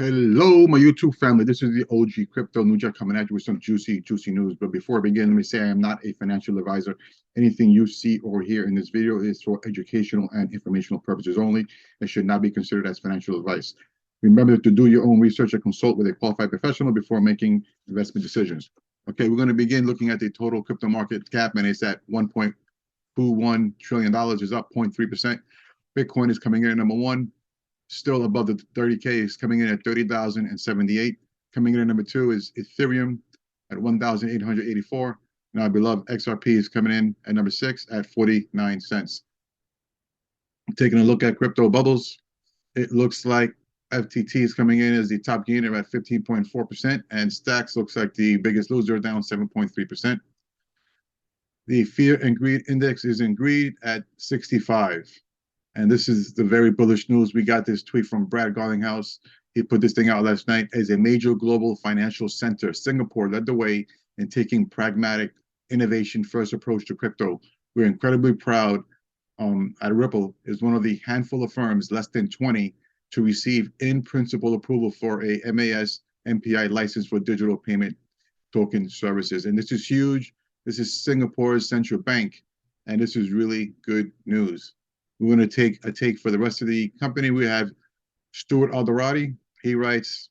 Hello, my YouTube family. This is the OG Crypto Nuja coming at you with some juicy news. But before I begin, let me say I am not a financial advisor. Anything you see or hear in this video is for educational and informational purposes only. It should not be considered as financial advice. Remember to do your own research and consult with a qualified professional before making investment decisions. Okay, we're going to begin looking at the total crypto market cap, and it's at $1.21 trillion, is up 0.3%. Bitcoin is coming in at number one, still above the 30K, is coming in at 30,078. Coming in at number two is Ethereum at 1,884. And our beloved XRP is coming in at number six at 49 cents. Taking a look at crypto bubbles, it looks like FTT is coming in as the top gainer at 15.4%, and Stacks looks like the biggest loser, down 7.3%. The Fear and Greed Index is in greed at 65. And this is the very bullish news. We got this tweet from Brad Garlinghouse. He put this thing out last night. As a major global financial center, Singapore led the way in taking pragmatic, innovation-first approach to crypto. We're incredibly proud at Ripple is one of the handful of firms, less than 20, to receive in-principle approval for a MAS MPI license for digital payment token services. And this is huge. This is Singapore's central bank, and this is really good news. We're going to take a take for the rest of the company. We have Stuart Alderati. He writes,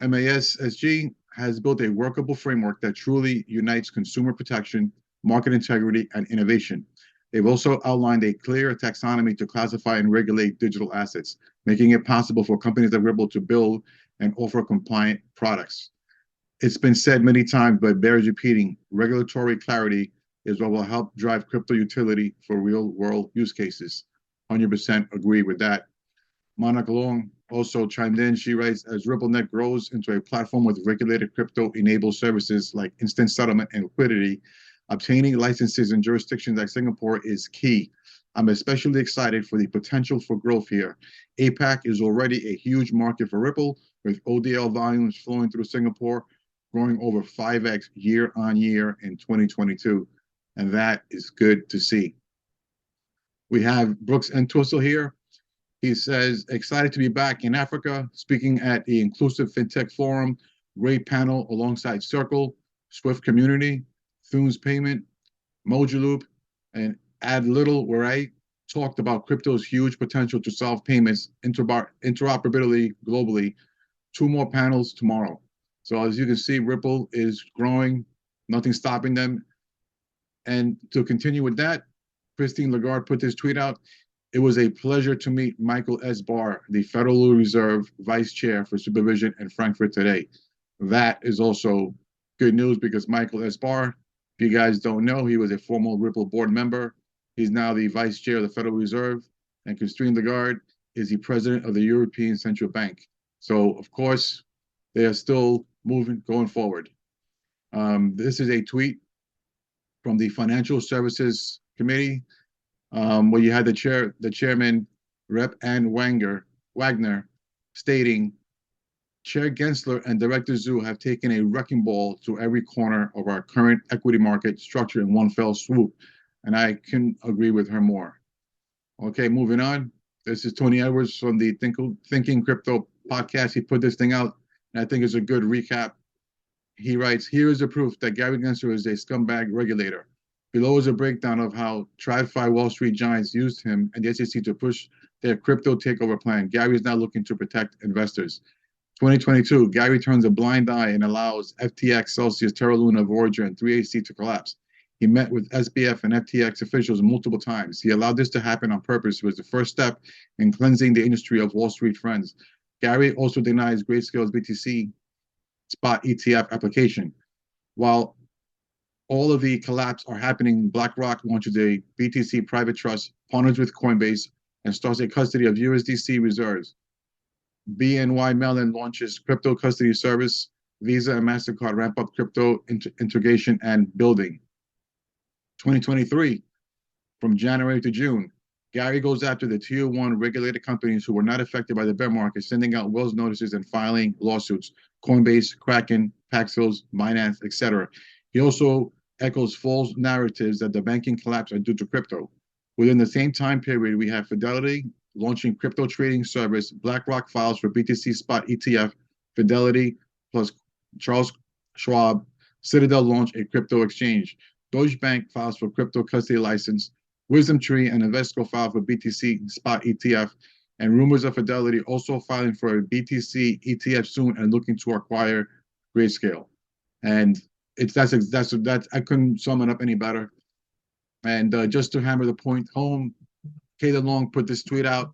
MASSG has built a workable framework that truly unites consumer protection, market integrity, and innovation. They've also outlined a clear taxonomy to classify and regulate digital assets, making it possible for companies like Ripple to build and offer compliant products. It's been said many times, but bears repeating, regulatory clarity is what will help drive crypto utility for real-world use cases. 100% agree with that. Monica Long also chimed in. She writes, as RippleNet grows into a platform with regulated crypto-enabled services like instant settlement and liquidity, obtaining licenses in jurisdictions like Singapore is key. I'm especially excited for the potential for growth here. APAC is already a huge market for Ripple, with ODL volumes flowing through Singapore, growing over 5x year on year in 2022. And that is good to see. We have Brooks Entwistle here. He says, excited to be back in Africa, speaking at the Inclusive Fintech Forum, great panel alongside Circle, Swift Community, Thunes Payment, Mojaloop, and Add Little, where I talked about crypto's huge potential to solve payments, interoperability globally. 2 more panels tomorrow. So as you can see, Ripple is growing, nothing stopping them. And to continue with that, Christine Lagarde put this tweet out. It was a pleasure to meet Michael S. Barr, the Federal Reserve Vice Chair for Supervision in Frankfurt today. That is also good news because Michael S. Barr, if you guys don't know, he was a former Ripple board member. He's now the Vice Chair of the Federal Reserve. And Christine Lagarde is the President of the European Central Bank. So, of course, they are still going forward. This is a tweet from the Financial Services Committee, where you had the chairman, Rep. Ann Wagner, stating, Chair Gensler and Director Zhu have taken a wrecking ball to every corner of our current equity market structure in one fell swoop. And I couldn't agree with her more. Okay, moving on. This is Tony Edwards from the Thinking Crypto podcast. He put this thing out, and I think it's a good recap. He writes, here is the proof that Gary Gensler is a scumbag regulator. Below is a breakdown of how TradFi Wall Street giants used him and the SEC to push their crypto takeover plan. Gary is now looking to protect investors. 2022, Gary turns a blind eye and allows FTX, Celsius, Terra Luna, Voyager, and 3AC to collapse. He met with SBF and FTX officials multiple times. He allowed this to happen on purpose. It was the first step in cleansing the industry of Wall Street friends. Gary also denies Grayscale's BTC spot ETF application. While all of the collapse are happening, BlackRock launches a BTC private trust, partners with Coinbase, and starts a custody of USDC reserves. BNY Mellon launches crypto custody service. Visa and MasterCard ramp up crypto integration and building. 2023, from January to June, Gary goes after the tier 1 regulated companies who were not affected by the bear market, sending out Wells notices and filing lawsuits. Coinbase, Kraken, Paxos, Binance, etc. He also echoes false narratives that the banking collapse are due to crypto. Within the same time period, we have Fidelity, launching crypto trading service. BlackRock files for BTC spot ETF. Fidelity plus Charles Schwab. Citadel launch a crypto exchange. Deutsche Bank files for crypto custody license. Wisdom Tree and Invesco file for BTC spot ETF. And rumors of Fidelity also filing for a BTC ETF soon and looking to acquire Grayscale. And that's I couldn't sum it up any better. And just to hammer the point home, Kayla Long put this tweet out,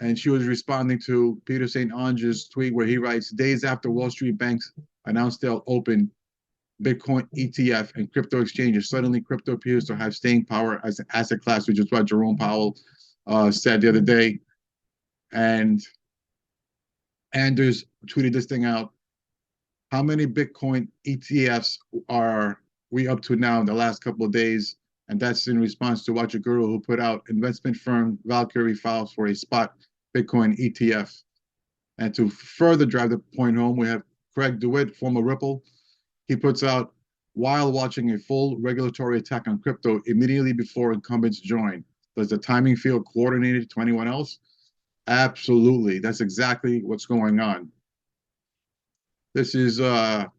and she was responding to Peter St. Onge's tweet where he writes, days after Wall Street banks announced they'll open Bitcoin ETF and crypto exchanges, suddenly crypto appears to have staying power as an asset class, which is what Jerome Powell said the other day. And Anders tweeted this thing out. How many Bitcoin ETFs are we up to now in the last couple of days? And that's in response to Watch a Guru, who put out investment firm Valkyrie files for a spot Bitcoin ETF. And to further drive the point home, we have Craig DeWitt, former Ripple. He puts out, while watching a full regulatory attack on crypto immediately before incumbents join, does the timing feel coordinated to anyone else? Absolutely. That's exactly what's going on. This is a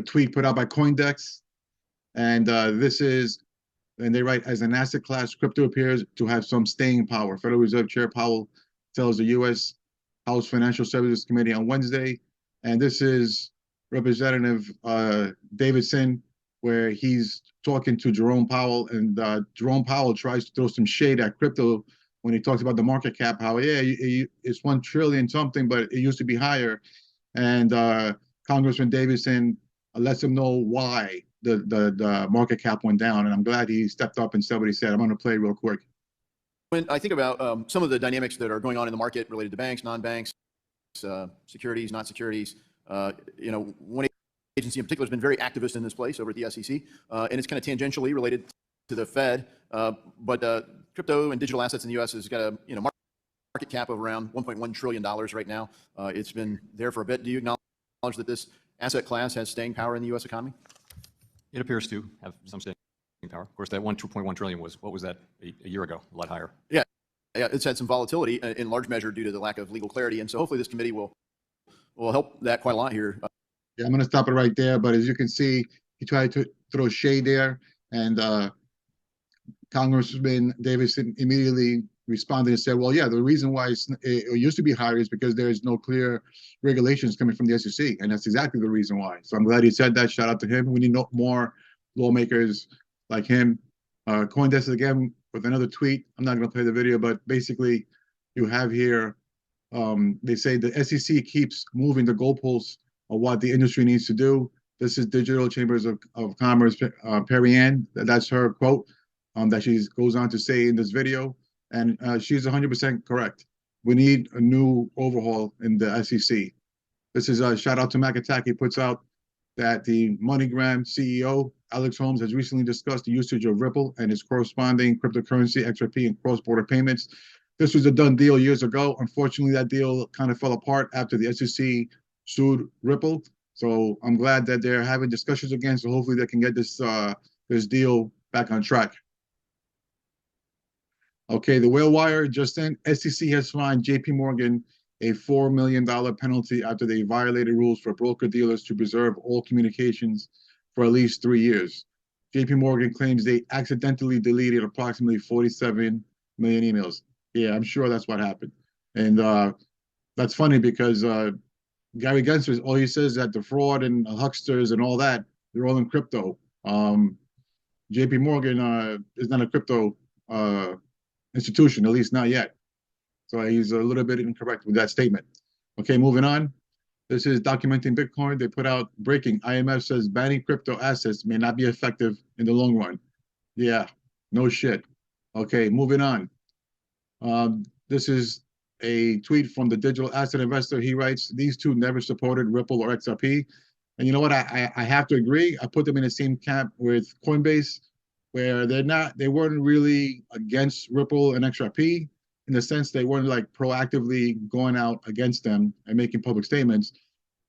tweet put out by CoinDex. And and they write, as an asset class, crypto appears to have some staying power. Federal Reserve Chair Powell tells the U.S. House Financial Services Committee on Wednesday. And this is Representative Davidson, where he's talking to Jerome Powell. And Jerome Powell tries to throw some shade at crypto when he talks about the market cap, how, it's 1 trillion something, but it used to be higher. And Congressman Davidson lets him know why the market cap went down, and I'm glad he stepped up and said what he said. I'm going to play real quick. When I think about some of the dynamics that are going on in the market related to banks, non-banks, securities, not securities, one agency in particular has been very activist in this place over at the SEC, and it's kind of tangentially related to the Fed. But crypto and digital assets in the U.S. has got a market cap of around $1.1 trillion right now. It's been there for a bit. Do you acknowledge that this asset class has staying power in the U.S. economy? It appears to have some staying power. Of course, that 2.1 trillion was, what was that, a year ago? A lot higher. Yeah, it's had some volatility in large measure due to the lack of legal clarity, and so hopefully this committee will help that quite a lot here. Yeah, I'm going to stop it right there. But as you can see, he tried to throw shade there, and Congressman Davidson immediately responded and said, well, yeah, the reason why it used to be higher is because there is no clear regulations coming from the SEC. And that's exactly the reason why. So I'm glad he said that. Shout out to him. We need more lawmakers like him. CoinDesk again with another tweet. I'm not going to play the video, but basically you have here, they say the SEC keeps moving the goalposts of what the industry needs to do. This is Digital Chambers of Commerce, Perry Ann. That's her quote that she goes on to say in this video. And she's 100% correct. We need a new overhaul in the SEC. This is a shout out to Mac Attack. He puts out that the MoneyGram CEO, Alex Holmes, has recently discussed the usage of Ripple and its corresponding cryptocurrency, XRP, and cross-border payments. This was a done deal years ago. Unfortunately, that deal kind of fell apart after the SEC sued Ripple. So I'm glad that they're having discussions again. So hopefully they can get this deal back on track. Okay, the whale wire just in. SEC has fined JP Morgan a $4 million penalty after they violated rules for broker-dealers to preserve all communications for at least 3 years. JP Morgan claims they accidentally deleted approximately 47 million emails. Yeah, I'm sure that's what happened. And that's funny because Gary Gensler, all he says is that the fraud and hucksters and all that, they're all in crypto. JP Morgan is not a crypto institution, at least not yet. So he's a little bit incorrect with that statement. Okay, moving on. This is documenting Bitcoin. They put out breaking. IMF says banning crypto assets may not be effective in the long run. Yeah, no shit. Okay, moving on. This is a tweet from the digital asset investor. He writes, these two never supported Ripple or XRP. And you know what? I have to agree. I put them in the same camp with Coinbase, where they weren't really against Ripple and XRP in the sense they weren't like proactively going out against them and making public statements,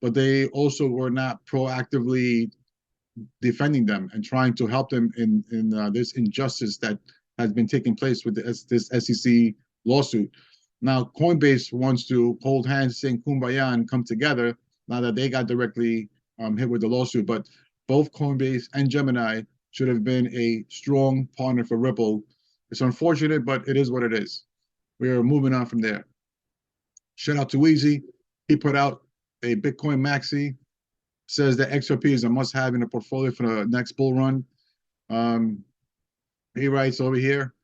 but they also were not proactively defending them and trying to help them in this injustice that has been taking place with this SEC lawsuit. Now, Coinbase wants to hold hands, sing kumbaya, and come together now that they got directly hit with the lawsuit. But both Coinbase and Gemini should have been a strong partner for Ripple. It's unfortunate, but it is what it is. We're moving on from there. Shout out to Weezy. He put out a Bitcoin maxi, says that XRP is a must-have in a portfolio for the next bull run. He writes over here,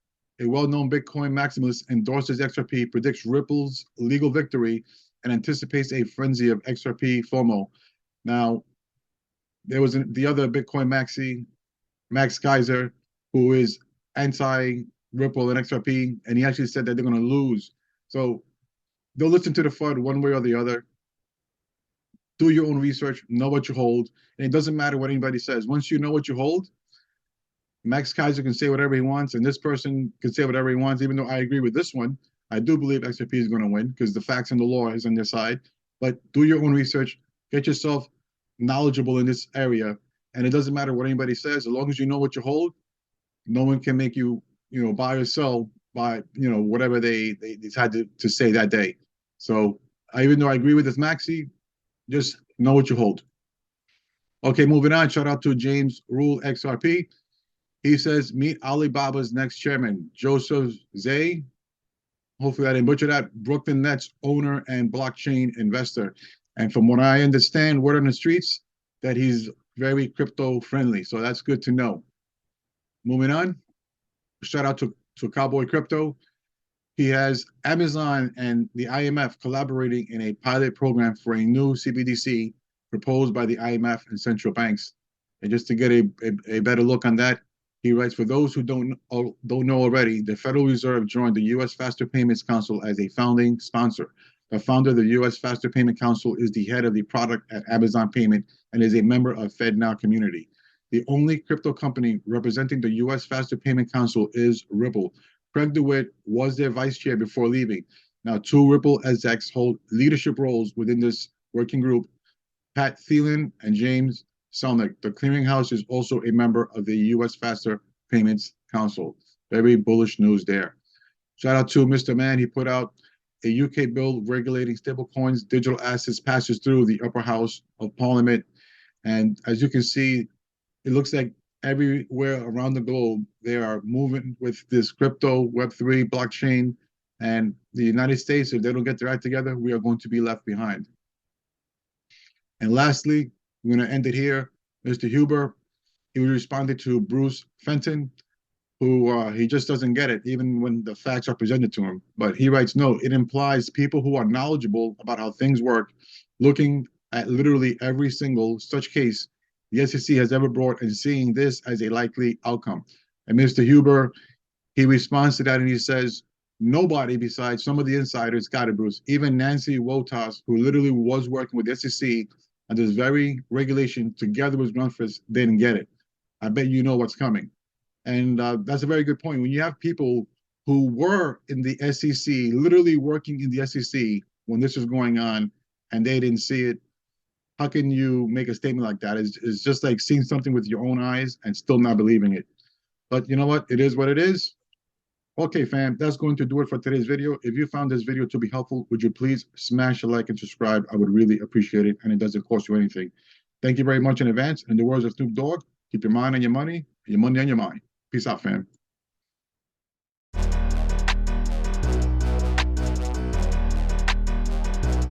a well-known Bitcoin maximalist endorses XRP, predicts Ripple's legal victory, and anticipates a frenzy of XRP FOMO. Now, there was the other Bitcoin maxi, Max Kaiser, who is anti-Ripple and XRP, and he actually said that they're going to lose. So they'll listen to the FUD one way or the other. Do your own research, know what you hold, and it doesn't matter what anybody says. Once you know what you hold, Max Kaiser can say whatever he wants, and this person can say whatever he wants, even though I agree with this one. I do believe XRP is going to win because the facts and the law is on their side. But do your own research, get yourself knowledgeable in this area, and it doesn't matter what anybody says. As long as you know what you hold, no one can make you, buy or sell by, whatever they decide to say that day. So even though I agree with this Maxi, just know what you hold. Okay, moving on. Shout out to James Rule XRP. He says, meet Alibaba's next chairman, Joseph Zay. Hopefully I didn't butcher that. Brooklyn Nets owner and blockchain investor. And from what I understand, word on the streets, that he's very crypto friendly. So that's good to know. Moving on. Shout out to Cowboy Crypto. He has Amazon and the IMF collaborating in a pilot program for a new CBDC proposed by the IMF and central banks. And just to get a better look on that, he writes, for those who don't know already, the Federal Reserve joined the U.S. Faster Payments Council as a founding sponsor. The founder of the U.S. Faster Payment Council is the head of the product at Amazon Payment and is a member of FedNow community. The only crypto company representing the U.S. Faster Payment Council is Ripple. Craig DeWitt was their vice chair before leaving. Now, two Ripple execs hold leadership roles within this working group, Pat Thielen and James Selnick. The clearinghouse is also a member of the U.S. Faster Payments Council. Very bullish news there. Shout out to Mr. Mann. He put out a UK bill regulating stablecoins, digital assets, passes through the upper house of Parliament. And as you can see, it looks like everywhere around the globe, they are moving with this crypto, Web3, blockchain. And the United States, if they don't get their act together, we are going to be left behind. And lastly, we're going to end it here. Mr. Huber, he responded to Bruce Fenton, who he just doesn't get it, even when the facts are presented to him. But he writes, no, it implies people who are knowledgeable about how things work, looking at literally every single such case the SEC has ever brought and seeing this as a likely outcome. And Mr. Huber, he responds to that and he says, nobody besides some of the insiders got it, Bruce. Even Nancy Wotas, who literally was working with the SEC on this very regulation together with Grunfus, didn't get it. I bet you know what's coming. And that's a very good point. When you have people who were in the SEC, literally working in the SEC when this was going on, and they didn't see it, how can you make a statement like that? It's just like seeing something with your own eyes and still not believing it. But you know what? It is what it is. Okay, fam, that's going to do it for today's video. If you found this video to be helpful, would you please smash a like and subscribe? I would really appreciate it, and it doesn't cost you anything. Thank you very much in advance. In the words of Snoop Dogg, keep your mind on your money on your mind. Peace out, fam.